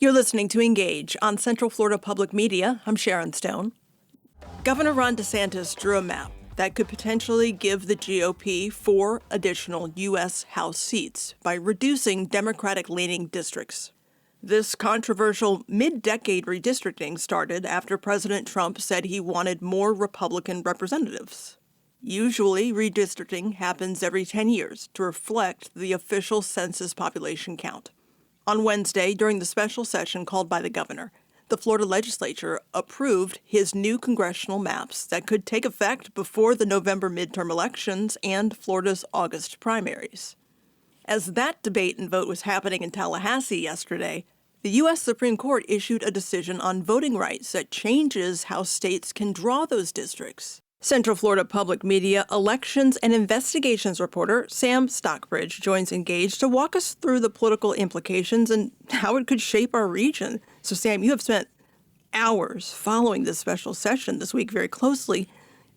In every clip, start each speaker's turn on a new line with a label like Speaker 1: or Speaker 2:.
Speaker 1: You're listening to Engage on Central Florida Public Media. I'm Sharon Stone. Governor Ron DeSantis drew a map that could potentially give the GOP 4 additional U.S. House seats by reducing Democratic-leaning districts. This controversial mid-decade redistricting started after President Trump said he wanted more Republican representatives. Usually, redistricting happens every 10 years to reflect the official census population count. On Wednesday, during the special session called by the governor, the Florida Legislature approved his new congressional maps that could take effect before the November midterm elections and Florida's August primaries. As that debate and vote was happening in Tallahassee yesterday, the U.S. Supreme Court issued a decision on voting rights that changes how states can draw those districts. Central Florida Public Media elections and investigations reporter Sam Stockbridge joins Engage to walk us through the political implications and how it could shape our region. So, Sam, you have spent hours following this special session this week very closely.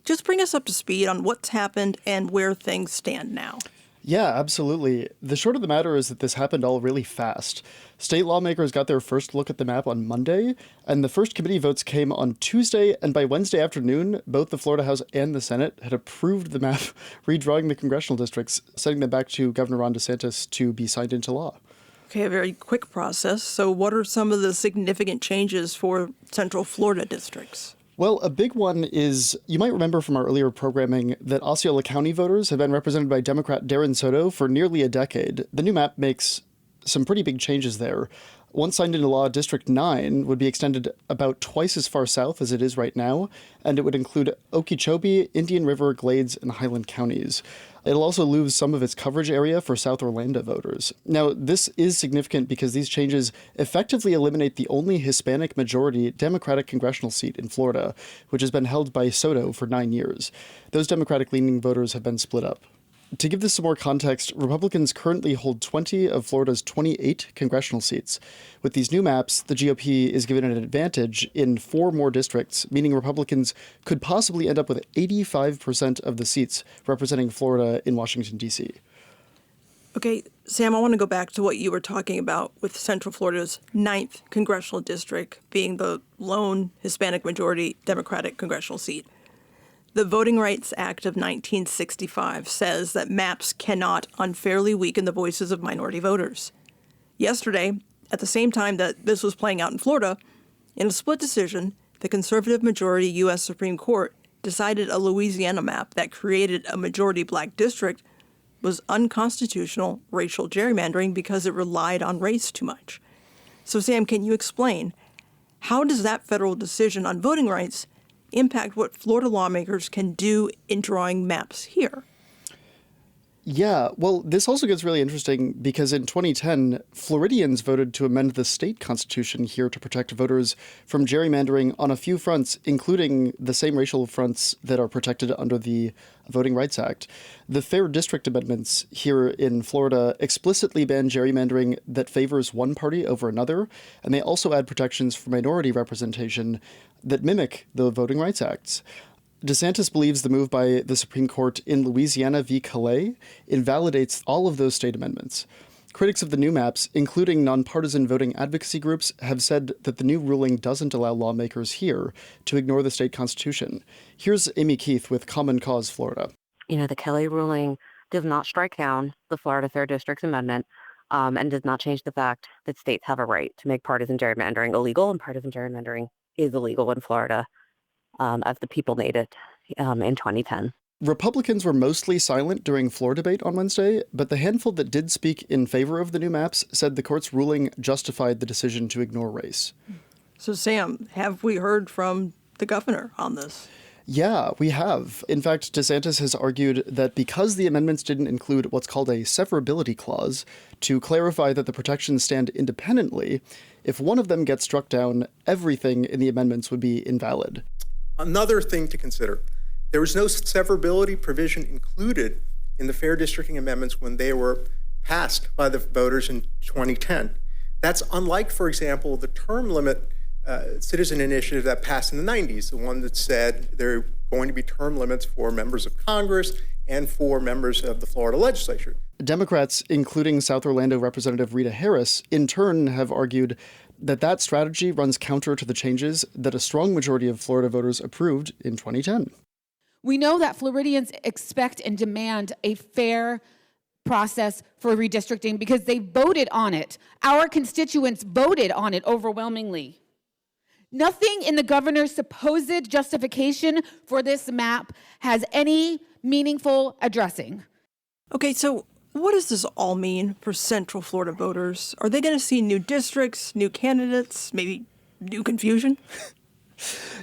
Speaker 1: Just bring us up to speed on what's happened and where things stand now.
Speaker 2: Yeah, absolutely. The short of the matter is that this happened all really fast. State lawmakers got their first look at the map on Monday, and the first committee votes came on Tuesday, and by Wednesday afternoon, both the Florida House and the Senate had approved the map, redrawing the congressional districts, sending them back to Governor Ron DeSantis to be signed into law.
Speaker 1: Okay, a very quick process. So what are some of the significant changes for Central Florida districts?
Speaker 2: Well, a big one is, you might remember from our earlier programming that Osceola County voters have been represented by Democrat Darren Soto for nearly a decade. The new map makes some pretty big changes there. Once signed into law, District 9 would be extended about twice as far south as it is right now, and it would include Okeechobee, Indian River, Glades, and Highland counties. It'll also lose some of its coverage area for South Orlando voters. Now, this is significant because these changes effectively eliminate the only Hispanic majority Democratic congressional seat in Florida, which has been held by Soto for 9 years. Those Democratic-leaning voters have been split up. To give this some more context, Republicans currently hold 20 of Florida's 28 congressional seats. With these new maps, the GOP is given an advantage in 4 more districts, meaning Republicans could possibly end up with 85% of the seats representing Florida in Washington, D.C.
Speaker 1: Okay, Sam, I want to go back to what you were talking about with Central Florida's 9th congressional district being the lone Hispanic majority Democratic congressional seat. The Voting Rights Act of 1965 says that maps cannot unfairly weaken the voices of minority voters. Yesterday, at the same time that this was playing out in Florida, in a split decision, the conservative majority U.S. Supreme Court decided a Louisiana map that created a majority black district was unconstitutional racial gerrymandering because it relied on race too much. So, Sam, can you explain, how does that federal decision on voting rights impact what Florida lawmakers can do in drawing maps here?
Speaker 2: Yeah, well, this also gets really interesting because in 2010, Floridians voted to amend the state constitution here to protect voters from gerrymandering on a few fronts, including the same racial fronts that are protected under the Voting Rights Act. The Fair District Amendments here in Florida explicitly ban gerrymandering that favors one party over another, and they also add protections for minority representation that mimic the Voting Rights Acts. DeSantis believes the move by the Supreme Court in Louisiana v. Calais invalidates all of those state amendments. Critics of the new maps, including nonpartisan voting advocacy groups, have said that the new ruling doesn't allow lawmakers here to ignore the state constitution. Here's Amy Keith with Common Cause Florida.
Speaker 3: The Calais ruling does not strike down the Florida Fair Districts Amendment and does not change the fact that states have a right to make partisan gerrymandering illegal, and partisan gerrymandering is illegal in Florida, as the people made it in 2010.
Speaker 2: Republicans were mostly silent during floor debate on Wednesday, but the handful that did speak in favor of the new maps said the court's ruling justified the decision to ignore race.
Speaker 1: So, Sam, have we heard from the governor on this?
Speaker 2: Yeah, we have. In fact, DeSantis has argued that because the amendments didn't include what's called a severability clause to clarify that the protections stand independently, if one of them gets struck down, everything in the amendments would be invalid.
Speaker 4: Another thing to consider, there was no severability provision included in the Fair Districting Amendments when they were passed by the voters in 2010. That's unlike, for example, the term limit citizen initiative that passed in the 90s, the one that said there are going to be term limits for members of Congress and for members of the Florida Legislature.
Speaker 2: Democrats, including South Orlando Representative Rita Harris, in turn have argued that strategy runs counter to the changes that a strong majority of Florida voters approved in 2010.
Speaker 5: We know that Floridians expect and demand a fair process for redistricting because they voted on it. Our constituents voted on it overwhelmingly. Nothing in the governor's supposed justification for this map has any meaningful addressing.
Speaker 1: Okay, so what does this all mean for Central Florida voters? Are they going to see new districts, new candidates, maybe new confusion?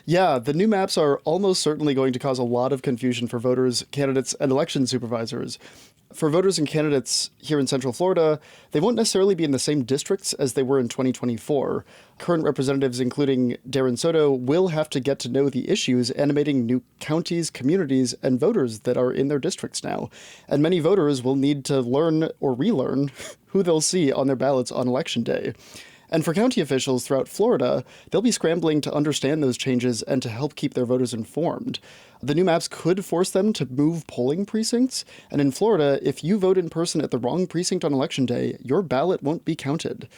Speaker 2: Yeah, the new maps are almost certainly going to cause a lot of confusion for voters, candidates, and election supervisors. For voters and candidates here in Central Florida, they won't necessarily be in the same districts as they were in 2024. Current representatives, including Darren Soto, will have to get to know the issues animating new counties, communities, and voters that are in their districts now. And many voters will need to learn or relearn who they'll see on their ballots on Election Day. And for county officials throughout Florida, they'll be scrambling to understand those changes and to help keep their voters informed. The new maps could force them to move polling precincts, and in Florida, if you vote in person at the wrong precinct on Election Day, your ballot won't be counted.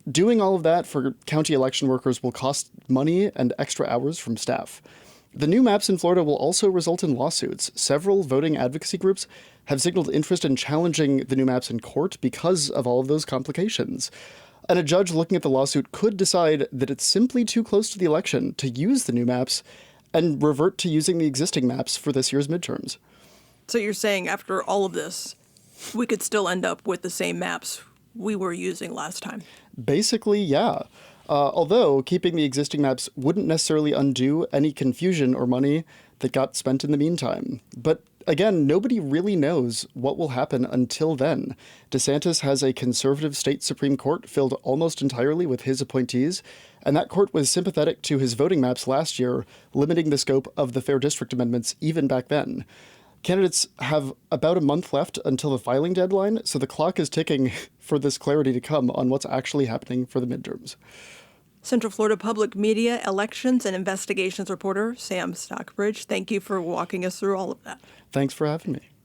Speaker 2: Doing all of that for county election workers will cost money and extra hours from staff. The new maps in Florida will also result in lawsuits. Several voting advocacy groups have signaled interest in challenging the new maps in court because of all of those complications. And a judge looking at the lawsuit could decide that it's simply too close to the election to use the new maps and revert to using the existing maps for this year's midterms.
Speaker 1: So you're saying after all of this, we could still end up with the same maps we were using last time?
Speaker 2: Basically, yeah. Although keeping the existing maps wouldn't necessarily undo any confusion or money that got spent in the meantime. But again, nobody really knows what will happen until then. DeSantis has a conservative state Supreme Court filled almost entirely with his appointees, and that court was sympathetic to his voting maps last year, limiting the scope of the Fair District amendments even back then. Candidates have about a month left until the filing deadline, so the clock is ticking for this clarity to come on what's actually happening for the midterms.
Speaker 1: Central Florida Public Media elections and investigations reporter Sam Stockbridge, thank you for walking us through all of that.
Speaker 2: Thanks for having me.